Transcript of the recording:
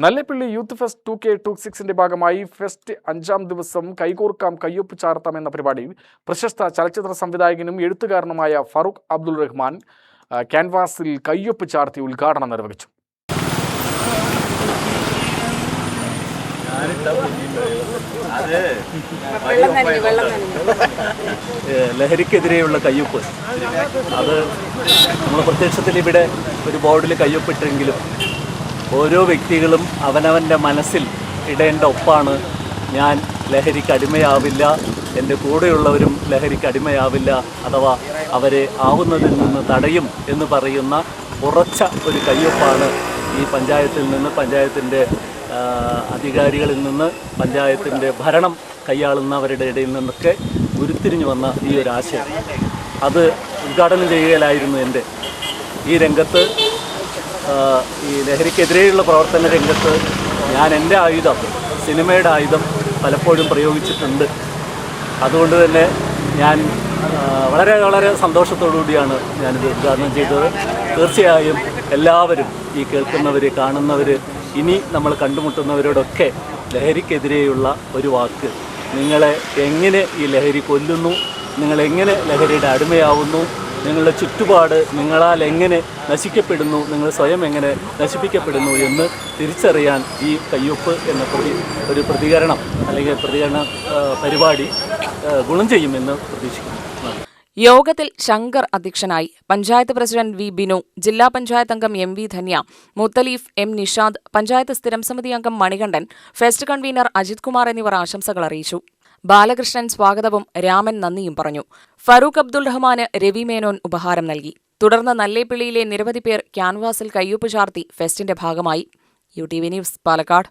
Nallepilly youth fest 2K26 ഭാഗമായി fest 5-ാം ദിവസം കൈകോർക്കാം കയ്യൊപ്പ് ചാർത്താം എന്ന പരിപാടി പ്രശസ്ത ചലച്ചിത്ര സംവിധായകനും എഴുത്തുകാരനുമായ ഫറൂഖ് അബ്ദുൾ റഹ്മാൻ ക്യാൻവാസിൽ കയ്യൊപ്പ് ചാർത്തി ഉദ്ഘാടനം നിർവഹിച്ചു. ലഹരിക്കെതിരെയുള്ള കയ്യൊപ്പ് അത് നമ്മൾ പ്രത്യക്ഷത്തിൽ ഇവിടെ ഒരു ബോർഡിൽ കയ്യൊപ്പിട്ടെങ്കിലും ഓരോ വ്യക്തികളും അവനവൻ്റെ മനസ്സിൽ ഇടേണ്ട ഒപ്പാണ് ഞാൻ ലഹരിക്ക് അടിമയാവില്ല, എൻ്റെ കൂടെയുള്ളവരും ലഹരിക്ക് അടിമയാവില്ല, അഥവാ അവരെ ആവുന്നതിൽ നിന്ന് തടയും എന്ന് പറയുന്ന ഉറച്ച ഒരു കയ്യൊപ്പാണ് ഈ പഞ്ചായത്തിൽ നിന്ന്, പഞ്ചായത്തിൻ്റെ അധികാരികളിൽ നിന്ന്, പഞ്ചായത്തിൻ്റെ ഭരണം കൈയാളുന്നവരുടെ ഇടയിൽ നിന്നൊക്കെ ഉരുത്തിരിഞ്ഞു വന്ന ഈ ഒരു ആശയം അത് ഉദ്ഘാടനം ചെയ്യുകയായിരുന്നു. ഈ രംഗത്ത് ഈ ലഹരിക്കെതിരെയുള്ള പ്രവർത്തന രംഗത്ത് ഞാൻ എൻ്റെ ആയുധം, സിനിമയുടെ ആയുധം പലപ്പോഴും പ്രയോഗിച്ചിട്ടുണ്ട്. അതുകൊണ്ട് തന്നെ ഞാൻ വളരെ വളരെ സന്തോഷത്തോടുകൂടിയാണ് ഞാനിത് ഉദ്ഘാടനം ചെയ്തത്. തീർച്ചയായും എല്ലാവരും, ഈ കേൾക്കുന്നവർ, കാണുന്നവർ, ഇനി നമ്മൾ കണ്ടുമുട്ടുന്നവരോടൊക്കെ ലഹരിക്കെതിരെയുള്ള ഒരു വാക്ക്, നിങ്ങളെ എങ്ങനെ ഈ ലഹരി കൊല്ലുന്നു, നിങ്ങളെങ്ങനെ ലഹരിയുടെ അടിമയാവുന്നു, നിങ്ങളുടെ ചുറ്റുപാട് നിങ്ങളാൽ എങ്ങനെ നശിക്കപ്പെടുന്നു, നിങ്ങൾ സ്വയം എങ്ങനെ നശിപ്പിക്കപ്പെടുന്നു എന്ന് തിരിച്ചറിയാൻ ഈ കയ്യൊപ്പ് എന്ന ഒരു പ്രതികരണം അല്ലെങ്കിൽ പ്രതികരണ പരിപാടി ഗുണം ചെയ്യുമെന്ന് പ്രതീക്ഷിക്കുന്നു. യോഗത്തിൽ ശങ്കർ അധ്യക്ഷനായി. പഞ്ചായത്ത് പ്രസിഡന്റ് വി ബിനു, ജില്ലാ പഞ്ചായത്ത് അംഗം M V Dhanya, Muthaleef, M Nishad, panchayat സ്ഥിരം സമിതി അംഗം മണികണ്ഠൻ, ഫെസ്റ്റ് കൺവീനർ അജിത് കുമാർ എന്നിവർ ആശംസകൾ അറിയിച്ചു. ബാലകൃഷ്ണൻ സ്വാഗതവും രാമൻ നന്ദിയും പറഞ്ഞു. ഫറൂഖ് അബ്ദുൾ റഹ്മാന് രവി മേനോൻ ഉപഹാരം നൽകി. തുടർന്ന് നല്ലേപ്പിള്ളിയിലെ നിരവധി പേർ ക്യാൻവാസിൽ കയ്യൊപ്പ് ചാർത്തി ഫെസ്റ്റിന്റെ ഭാഗമായി. UTV news, Palakkad.